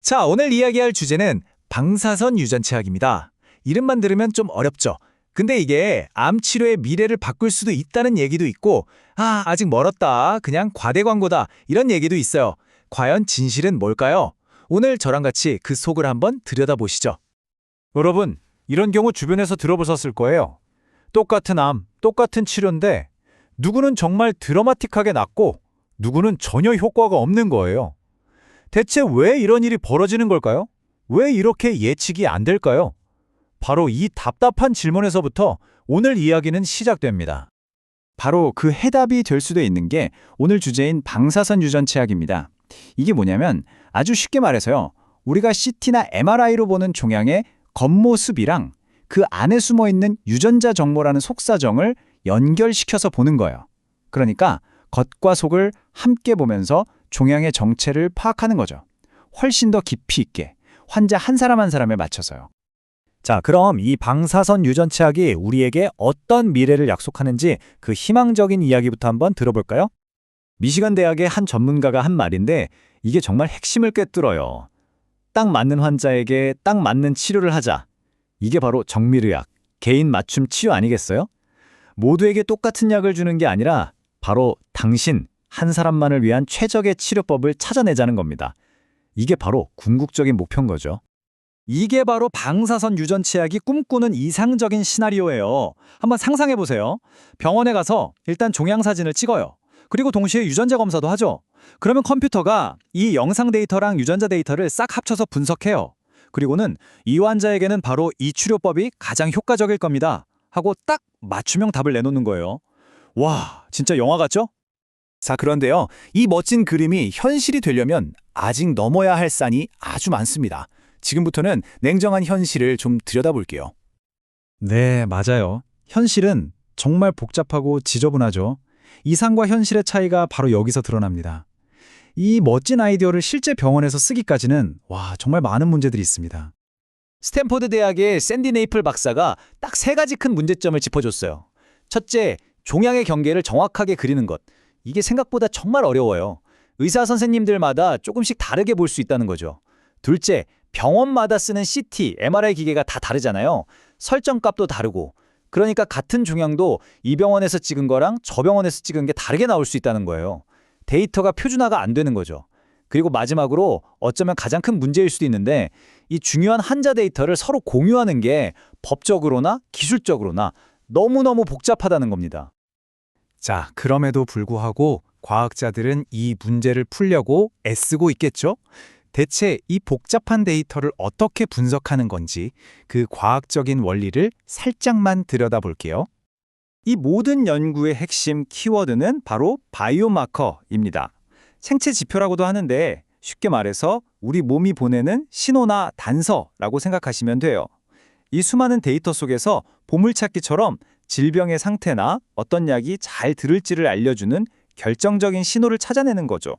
자, 오늘 이야기할 주제는 방사선 유전체학입니다. 이름만 들으면 좀 어렵죠? 근데 이게 암 치료의 미래를 바꿀 수도 있다는 얘기도 있고, 아직 멀었다, 그냥 과대 광고다, 이런 얘기도 있어요. 과연 진실은 뭘까요? 오늘 저랑 같이 그 속을 한번 들여다보시죠. 여러분, 이런 경우 주변에서 들어보셨을 거예요. 똑같은 암, 똑같은 치료인데 누구는 정말 드라마틱하게 낫고 누구는 전혀 효과가 없는 거예요. 대체 왜 이런 일이 벌어지는 걸까요? 왜 이렇게 예측이 안 될까요? 바로 이 답답한 질문에서부터 오늘 이야기는 시작됩니다. 바로 그 해답이 될 수도 있는 게 오늘 주제인 방사선 유전체학입니다. 이게 뭐냐면 아주 쉽게 말해서요. 우리가 CT나 MRI로 보는 종양의 겉모습이랑 그 안에 숨어있는 유전자 정보라는 속사정을 연결시켜서 보는 거예요. 그러니까 겉과 속을 함께 보면서 종양의 정체를 파악하는 거죠. 훨씬 더 깊이 있게 환자 한 사람 한 사람에 맞춰서요. 자, 그럼 이 방사선 유전체학이 우리에게 어떤 미래를 약속하는지 그 희망적인 이야기부터 한번 들어볼까요? 미시간 대학의 한 전문가가 한 말인데 이게 정말 핵심을 꿰뚫어요. 딱 맞는 환자에게 딱 맞는 치료를 하자. 이게 바로 정밀의학, 개인 맞춤 치유 아니겠어요? 모두에게 똑같은 약을 주는 게 아니라 바로 당신 한 사람만을 위한 최적의 치료법을 찾아내자는 겁니다. 이게 바로 궁극적인 목표인 거죠. 이게 바로 방사선 유전체학이 꿈꾸는 이상적인 시나리오예요. 한번 상상해보세요. 병원에 가서 일단 종양 사진을 찍어요. 그리고 동시에 유전자 검사도 하죠. 그러면 컴퓨터가 이 영상 데이터랑 유전자 데이터를 싹 합쳐서 분석해요. 그리고는 이 환자에게는 바로 이 치료법이 가장 효과적일 겁니다. 하고 딱 맞춤형 답을 내놓는 거예요. 와, 진짜 영화 같죠? 자, 그런데요. 이 멋진 그림이 현실이 되려면 아직 넘어야 할 산이 아주 많습니다. 지금부터는 냉정한 현실을 좀 들여다볼게요. 네, 맞아요. 현실은 정말 복잡하고 지저분하죠. 이상과 현실의 차이가 바로 여기서 드러납니다. 이 멋진 아이디어를 실제 병원에서 쓰기까지는 정말 많은 문제들이 있습니다. 스탠포드 대학의 샌디 네이플 박사가 딱 세 가지 큰 문제점을 짚어줬어요. 첫째, 종양의 경계를 정확하게 그리는 것. 이게 생각보다 정말 어려워요. 의사 선생님들마다 조금씩 다르게 볼 수 있다는 거죠. 둘째, 병원마다 쓰는 CT, MRI 기계가 다 다르잖아요. 설정값도 다르고. 그러니까 같은 종양도 이 병원에서 찍은 거랑 저 병원에서 찍은 게 다르게 나올 수 있다는 거예요. 데이터가 표준화가 안 되는 거죠. 그리고 마지막으로 어쩌면 가장 큰 문제일 수도 있는데 이 중요한 환자 데이터를 서로 공유하는 게 법적으로나 기술적으로나 너무너무 복잡하다는 겁니다. 자, 그럼에도 불구하고 과학자들은 이 문제를 풀려고 애쓰고 있겠죠? 대체 이 복잡한 데이터를 어떻게 분석하는 건지 그 과학적인 원리를 살짝만 들여다볼게요. 이 모든 연구의 핵심 키워드는 바로 바이오마커입니다. 생체 지표라고도 하는데 쉽게 말해서 우리 몸이 보내는 신호나 단서라고 생각하시면 돼요. 이 수많은 데이터 속에서 보물찾기처럼 질병의 상태나 어떤 약이 잘 들을지를 알려주는 결정적인 신호를 찾아내는 거죠.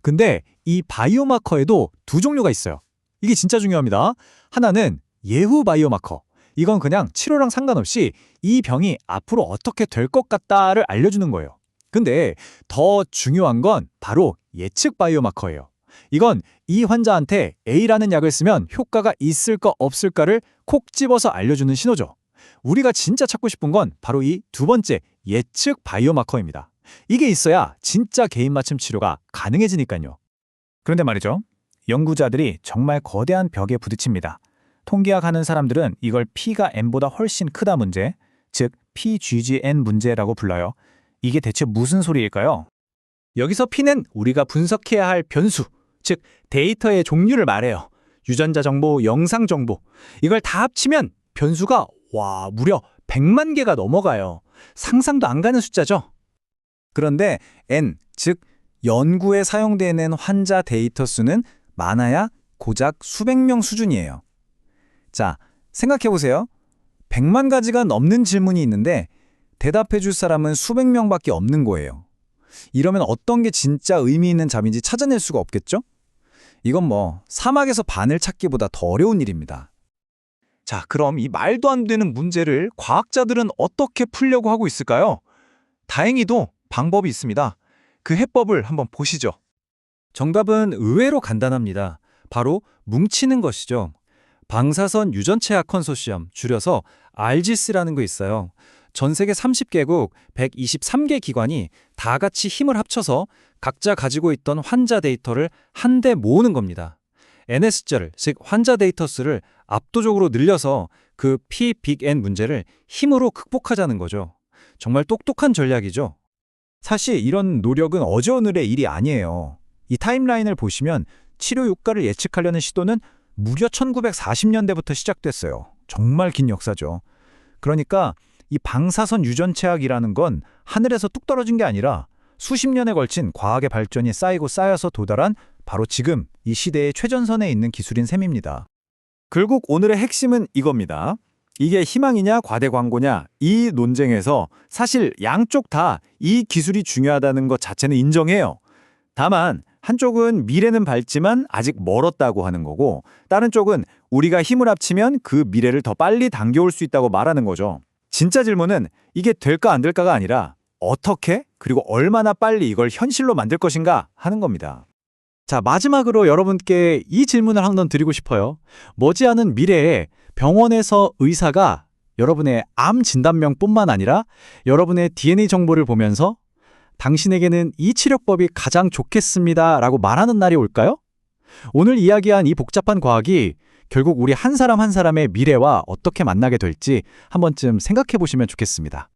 근데 이 바이오마커에도 두 종류가 있어요. 이게 진짜 중요합니다. 하나는 예후 바이오마커. 이건 그냥 치료랑 상관없이 이 병이 앞으로 어떻게 될 것 같다를 알려주는 거예요. 근데 더 중요한 건 바로 예측 바이오마커예요. 이건 이 환자한테 A라는 약을 쓰면 효과가 있을까 없을까를 콕 집어서 알려주는 신호죠. 우리가 진짜 찾고 싶은 건 바로 이 두 번째 예측 바이오마커입니다. 이게 있어야 진짜 개인 맞춤 치료가 가능해지니까요. 그런데 말이죠. 연구자들이 정말 거대한 벽에 부딪힙니다. 통계학 하는 사람들은 이걸 P가 N보다 훨씬 크다 문제, 즉 PGGN 문제라고 불러요. 이게 대체 무슨 소리일까요? 여기서 P는 우리가 분석해야 할 변수, 즉 데이터의 종류를 말해요. 유전자 정보, 영상 정보. 이걸 다 합치면 변수가 무려 100만 개가 넘어가요. 상상도 안 가는 숫자죠. 그런데 N, 즉 연구에 사용되는 환자 데이터 수는 많아야 고작 수백 명 수준이에요. 자, 생각해보세요. 100만 가지가 넘는 질문이 있는데 대답해 줄 사람은 수백 명밖에 없는 거예요. 이러면 어떤 게 진짜 의미 있는 답인지 찾아낼 수가 없겠죠? 이건 사막에서 바늘 찾기보다 더 어려운 일입니다. 자, 그럼 이 말도 안 되는 문제를 과학자들은 어떻게 풀려고 하고 있을까요? 다행히도 방법이 있습니다. 그 해법을 한번 보시죠. 정답은 의외로 간단합니다. 바로 뭉치는 것이죠. 방사선 유전체학 컨소시엄, 줄여서 RGS라는 거 있어요. 전 세계 30개국 123개 기관이 다 같이 힘을 합쳐서 각자 가지고 있던 환자 데이터를 한데 모으는 겁니다. NS자를, 즉 환자 데이터 수를 압도적으로 늘려서 그 P 빅 N 문제를 힘으로 극복하자는 거죠. 정말 똑똑한 전략이죠. 사실 이런 노력은 어제 오늘의 일이 아니에요. 이 타임라인을 보시면 치료 효과를 예측하려는 시도는 무려 1940년대부터 시작됐어요. 정말 긴 역사죠. 그러니까 이 방사선 유전체학이라는 건 하늘에서 뚝 떨어진 게 아니라 수십 년에 걸친 과학의 발전이 쌓이고 쌓여서 도달한 바로 지금 이 시대의 최전선에 있는 기술인 셈입니다. 결국 오늘의 핵심은 이겁니다. 이게 희망이냐 과대 광고냐 이 논쟁에서 사실 양쪽 다 이 기술이 중요하다는 것 자체는 인정해요. 다만 한쪽은 미래는 밝지만 아직 멀었다고 하는 거고 다른 쪽은 우리가 힘을 합치면 그 미래를 더 빨리 당겨올 수 있다고 말하는 거죠. 진짜 질문은 이게 될까 안 될까가 아니라 어떻게 그리고 얼마나 빨리 이걸 현실로 만들 것인가 하는 겁니다. 자, 마지막으로 여러분께 이 질문을 한번 드리고 싶어요. 머지않은 미래에 병원에서 의사가 여러분의 암 진단명뿐만 아니라 여러분의 DNA 정보를 보면서 당신에게는 이 치료법이 가장 좋겠습니다 라고 말하는 날이 올까요? 오늘 이야기한 이 복잡한 과학이 결국 우리 한 사람 한 사람의 미래와 어떻게 만나게 될지 한 번쯤 생각해 보시면 좋겠습니다.